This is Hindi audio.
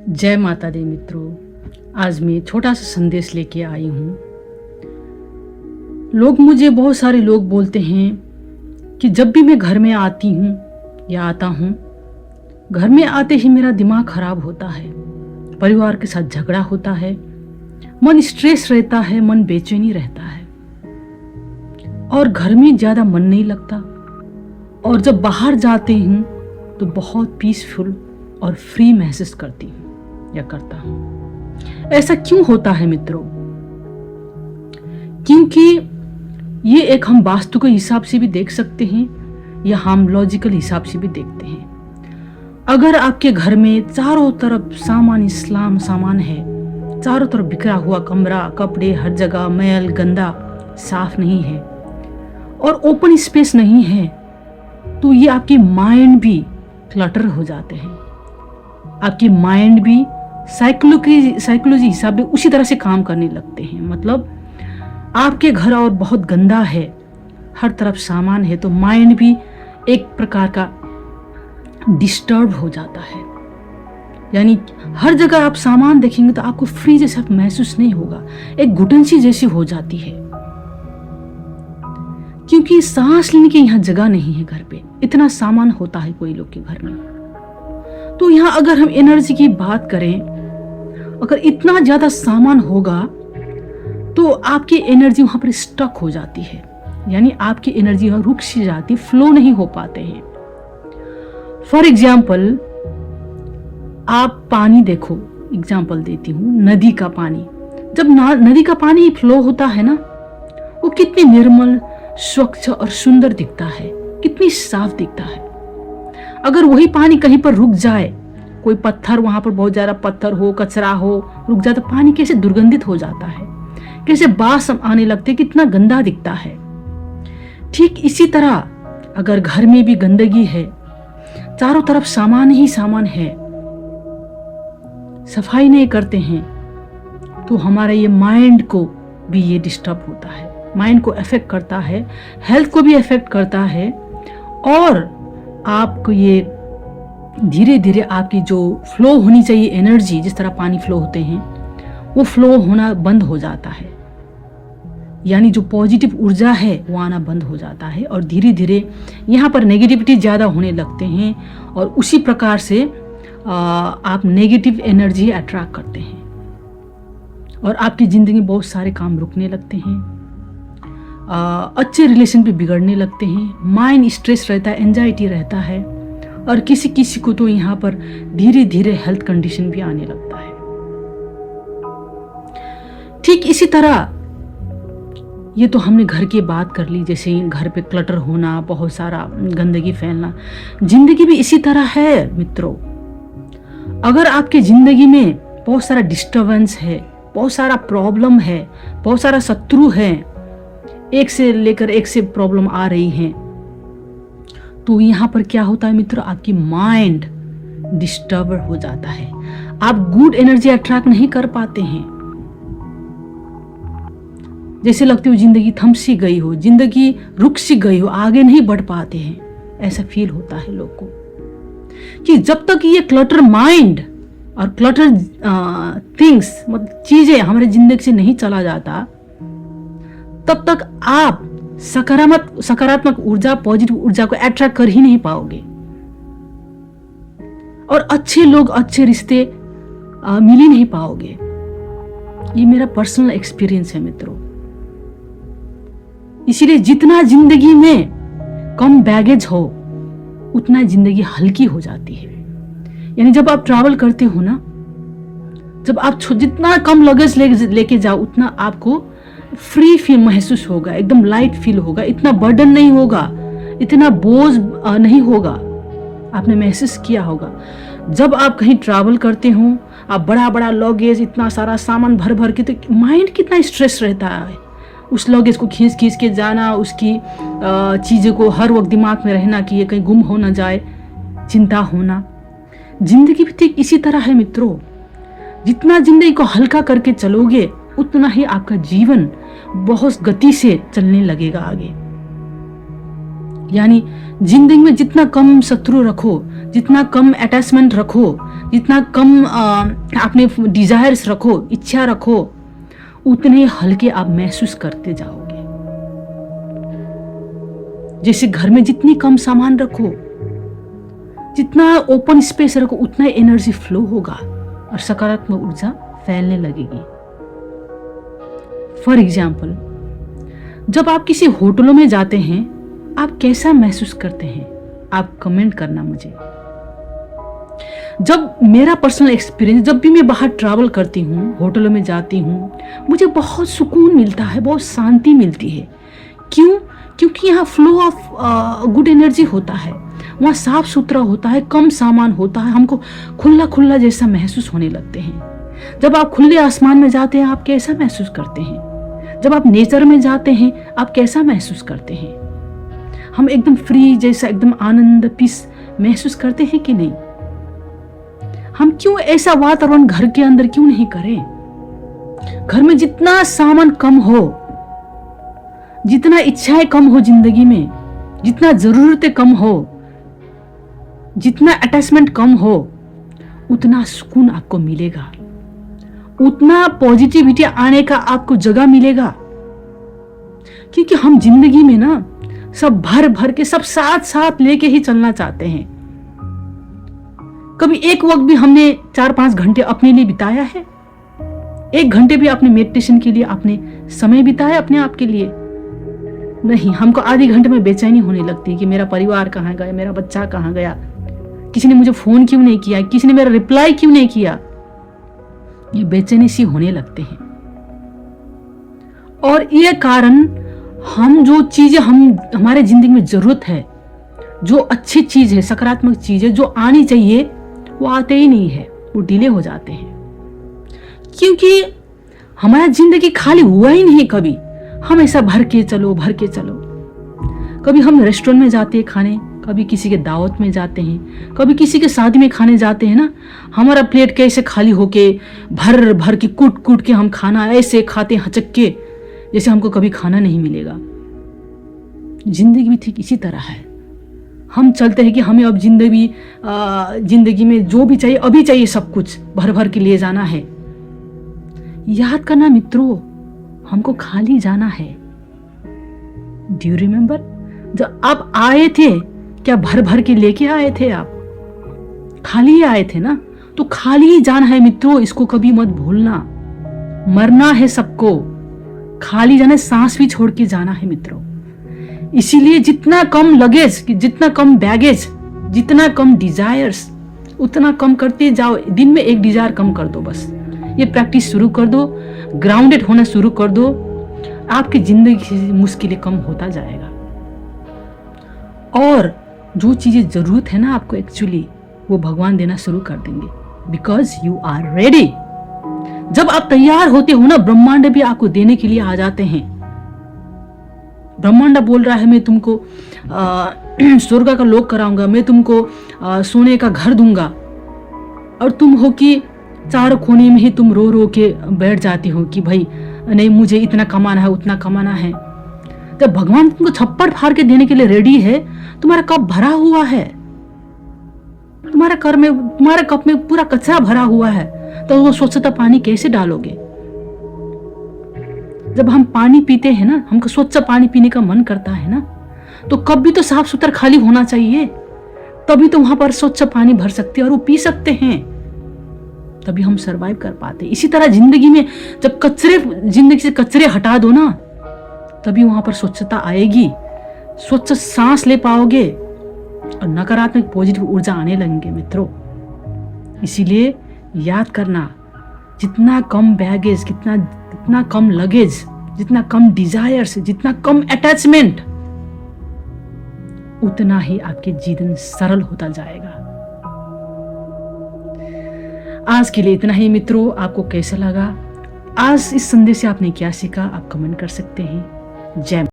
जय माता दी मित्रों। आज मैं छोटा सा संदेश लेके आई हूँ। मुझे बहुत सारे लोग बोलते हैं कि जब भी मैं घर में आती हूँ या आता हूँ, घर में आते ही मेरा दिमाग खराब होता है, परिवार के साथ झगड़ा होता है, मन स्ट्रेस रहता है, मन बेचैनी रहता है और घर में ज़्यादा मन नहीं लगता। और जब बाहर जाते हूँ तो बहुत पीसफुल और फ्री महसूस करती हूँ या करता हूँ। ऐसा क्यों होता है मित्रों? क्योंकि ये एक हम वास्तु के हिसाब से भी देख सकते हैं या हम लॉजिकल हिसाब से भी देखते हैं। अगर आपके घर में चारों तरफ सामान है, चारों तरफ बिखरा हुआ कमरा, कपड़े हर जगह, मैल गंदा, साफ नहीं है और ओपन स्पेस नहीं है, तो ये आपके माइंड भी क्लटर हो जाते हैं। आपकी माइंड भी साइकोलॉजी हिसाब से उसी तरह से काम करने लगते हैं। मतलब आपके घर और बहुत गंदा है, हर तरफ सामान है, तो माइंड भी एक प्रकार का डिस्टर्ब हो जाता है। यानी हर जगह आप सामान देखेंगे तो आपको फ्री जैसा महसूस नहीं होगा, एक घुटन सी जैसी हो जाती है, क्योंकि सांस लेने की यहाँ जगह नहीं है। घर पे इतना सामान होता है कोई लोग के घर में। तो यहाँ अगर हम एनर्जी की बात करें, अगर इतना ज्यादा सामान होगा तो आपकी एनर्जी वहां पर स्टक हो जाती है, यानी आपकी एनर्जी वहां रुक सी जाती, फ्लो नहीं हो पाते हैं। फॉर एग्जाम्पल आप पानी देखो, एग्जाम्पल देती हूँ, नदी का पानी। जब नदी का पानी फ्लो होता है ना, वो कितनी निर्मल, स्वच्छ और सुंदर दिखता है, कितनी साफ दिखता है। अगर वही पानी कहीं पर रुक जाए, कोई पत्थर, वहां पर बहुत ज्यादा पत्थर हो, कचरा हो, रुक जाए, तो पानी कैसे दुर्गंधित हो जाता है, कैसे बास आने लगते, कितना गंदा दिखता है। ठीक इसी तरह अगर घर में भी गंदगी है, चारों तरफ सामान ही सामान है, सफाई नहीं करते हैं, तो हमारा ये माइंड को भी ये डिस्टर्ब होता है, माइंड को अफेक्ट करता है, हेल्थ को भी अफेक्ट करता है। और आपको ये धीरे धीरे आपकी जो फ्लो होनी चाहिए एनर्जी, जिस तरह पानी फ्लो होते हैं, वो फ्लो होना बंद हो जाता है। यानी जो पॉजिटिव ऊर्जा है वो आना बंद हो जाता है और धीरे धीरे यहाँ पर नेगेटिविटी ज़्यादा होने लगते हैं और उसी प्रकार से आप नेगेटिव एनर्जी अट्रैक्ट करते हैं और आपकी ज़िंदगी में बहुत सारे काम रुकने लगते हैं, अच्छे रिलेशन भी बिगड़ने लगते हैं, माइंड स्ट्रेस रहता है, एंजाइटी रहता है और किसी किसी को तो यहाँ पर धीरे धीरे हेल्थ कंडीशन भी आने लगता है। ठीक इसी तरह ये तो हमने घर की बात कर ली, जैसे घर पे क्लटर होना, बहुत सारा गंदगी फैलना। जिंदगी भी इसी तरह है मित्रों। अगर आपके जिंदगी में बहुत सारा डिस्टर्बेंस है, बहुत सारा प्रॉब्लम है, बहुत सारा शत्रु है, एक से लेकर एक से प्रॉब्लम आ रही हैं, तो यहाँ पर क्या होता है मित्रों, आपकी माइंड डिस्टर्ब हो जाता है, आप गुड एनर्जी अट्रैक्ट नहीं कर पाते हैं। जैसे लगती हो जिंदगी थम सी गई हो, जिंदगी रुक सी गई हो, आगे नहीं बढ़ पाते हैं, ऐसा फील होता है लोग को। कि जब तक ये क्लटर माइंड और क्लटर थिंग्स, मतलब चीजें हमारे जिंदगी से नहीं चला जाता, तब तक आप सकारात्मक ऊर्जा, पॉजिटिव ऊर्जा को अट्रैक्ट कर ही नहीं पाओगे और अच्छे लोग, अच्छे रिश्ते मिल ही नहीं पाओगे। ये मेरा पर्सनल एक्सपीरियंस है मित्रों। इसीलिए जितना जिंदगी में कम बैगेज हो, उतना जिंदगी हल्की हो जाती है। यानी जब आप ट्रैवल करते हो ना, जब आप जितना कम लगेज लेके जाओ, उतना आपको फ्री फील महसूस होगा, एकदम लाइट फील होगा, इतना बर्डन नहीं होगा, इतना बोझ नहीं होगा। आपने महसूस किया होगा जब आप कहीं ट्रैवल करते हो, आप बड़ा बड़ा लगेज, इतना सारा सामान भर भर के, तो माइंड कितना स्ट्रेस रहता है, उस लगेज को खींच खींच के जाना, उसकी चीज़ों को हर वक्त दिमाग में रहना कि ये कहीं गुम हो ना जाए, चिंता होना। जिंदगी भी ठीक इसी तरह है मित्रों। जितना जिंदगी को हल्का करके चलोगे, उतना ही आपका जीवन बहुत गति से चलने लगेगा आगे। यानी जिंदगी में जितना कम शत्रु रखो, जितना कम अटैचमेंट रखो, जितना कम अपने डिजायर्स रखो, इच्छा रखो, उतने हल्के आप महसूस करते जाओगे। जैसे घर में जितनी कम सामान रखो, जितना ओपन स्पेस रखो, उतना एनर्जी फ्लो होगा और सकारात्मक ऊर्जा फैलने लगेगी। फॉर एग्जाम्पल, जब आप किसी होटलों में जाते हैं, आप कैसा महसूस करते हैं? आप कमेंट करना मुझे। जब मेरा पर्सनल एक्सपीरियंस, जब भी मैं बाहर ट्रैवल करती हूँ, होटलों में जाती हूँ, मुझे बहुत सुकून मिलता है, बहुत शांति मिलती है। क्यों? क्योंकि यहाँ फ्लो ऑफ गुड एनर्जी होता है, वहाँ साफ सुथरा होता है, कम सामान होता है, हमको खुला खुला जैसा महसूस होने लगते हैं। जब आप खुले आसमान में जाते हैं, आप कैसा महसूस करते हैं? जब आप नेचर में जाते हैं, आप कैसा महसूस करते हैं? हम एकदम फ्री जैसा, एकदम आनंद, पीस महसूस करते हैं कि नहीं? हम क्यों ऐसा वातावरण घर के अंदर क्यों नहीं करें? घर में जितना सामान कम हो, जितना इच्छाएं कम हो जिंदगी में, जितना जरूरतें कम हो, जितना अटैचमेंट कम हो, उतना सुकून आपको मिलेगा, उतना पॉजिटिविटी आने का आपको जगह मिलेगा। क्योंकि हम जिंदगी में ना सब भर भर के, सब साथ साथ लेके ही चलना चाहते हैं। कभी एक वक्त भी हमने 4-5 घंटे अपने लिए बिताया है? 1 घंटे भी अपने मेडिटेशन के लिए आपने समय बिताया अपने आप के लिए? नहीं। हमको आधे घंटे में बेचैनी होने लगती है कि मेरा परिवार कहाँ गया, मेरा बच्चा कहाँ गया, किसी ने मुझे फोन क्यों नहीं किया, किसी ने मेरा रिप्लाई क्यों नहीं किया। ये बेचैनी सी होने लगते हैं। और ये कारण, हम जो चीजें हमारे जिंदगी में जरूरत है, जो अच्छी चीज है, सकारात्मक चीज है, जो आनी चाहिए, वो आते ही नहीं है, वो डिले हो जाते हैं। क्योंकि हमारा जिंदगी खाली हुआ ही नहीं कभी। हम ऐसा भर के चलो, भर के चलो। कभी हम रेस्टोरेंट में जाते हैं खाने, कभी किसी के दावत में जाते हैं, कभी किसी के शादी में खाने जाते हैं ना, हमारा प्लेट कैसे खाली होके, भर भर के, कूट कूट के हम खाना ऐसे खाते हैं, हचक के, जैसे हमको कभी खाना नहीं मिलेगा। जिंदगी भी ठीक इसी तरह है। हम चलते हैं कि हमें अब जिंदगी में जो भी चाहिए, अभी चाहिए, सब कुछ भर भर के लिए जाना है। याद करना मित्रों, हमको खाली जाना है। डू यू रिमेंबर, जब आप आए थे, क्या भर भर के लेके आए थे? आप खाली ही आए थे ना, तो खाली ही जाना है मित्रों, इसको कभी मत भूलना। मरना है सबको, खाली जाना है, सांस भी छोड़ के जाना है मित्रों। इसीलिए जितना कम लगेज, जितना कम बैगेज, जितना कम डिजायर्स, उतना कम करते जाओ। दिन में 1 डिजायर कम कर दो बस। ये प्रैक्टिस शुरू कर दो, ग्राउंडेड होना शुरू कर दो, आपकी जिंदगी की मुश्किलें कम होता जाएगा। और जो चीजें जरूरत है ना आपको एक्चुअली, वो भगवान देना शुरू कर देंगे, बिकॉज यू आर रेडी। जब आप तैयार होते हो ना, ब्रह्मांड भी आपको देने के लिए आ जाते हैं। ब्रह्मांड बोल रहा है, मैं तुमको स्वर्ग का लोक कराऊंगा, मैं तुमको सोने का घर दूंगा, और तुम हो कि चारों कोने में ही तुम रो रो के बैठ जाती हो कि भाई नहीं, मुझे इतना कमाना है, उतना कमाना है। जब भगवान तुमको छप्पर फाड़ के देने के लिए रेडी है, तुम्हारा कप भरा हुआ है, तुम्हारे कप में पूरा कचरा भरा हुआ है, तो वो स्वच्छता पानी कैसे डालोगे? जब हम पानी पीते हैं ना, हमको स्वच्छ पानी पीने का मन करता है ना, तो कप भी तो साफ सुथरा खाली होना चाहिए, तभी तो वहां पर स्वच्छ पानी भर सकते हैं और वो पी सकते हैं, तभी हम सरवाइव कर पाते। इसी तरह जिंदगी में जब जिंदगी से कचरे हटा दो ना, तभी वहां पर स्वच्छता आएगी, स्वच्छ सांस ले पाओगे और नकारात्मक पॉजिटिव ऊर्जा आने लगेंगे मित्रों। इसीलिए याद करना, जितना कम बैगेज, जितना कम लगेज, जितना कम डिजायर्स, जितना कम अटैचमेंट, उतना ही आपके जीवन सरल होता जाएगा। आज के लिए इतना ही मित्रों। आपको कैसा लगा आज इस संदेश से, आपने क्या सीखा, आप कमेंट कर सकते हैं। जय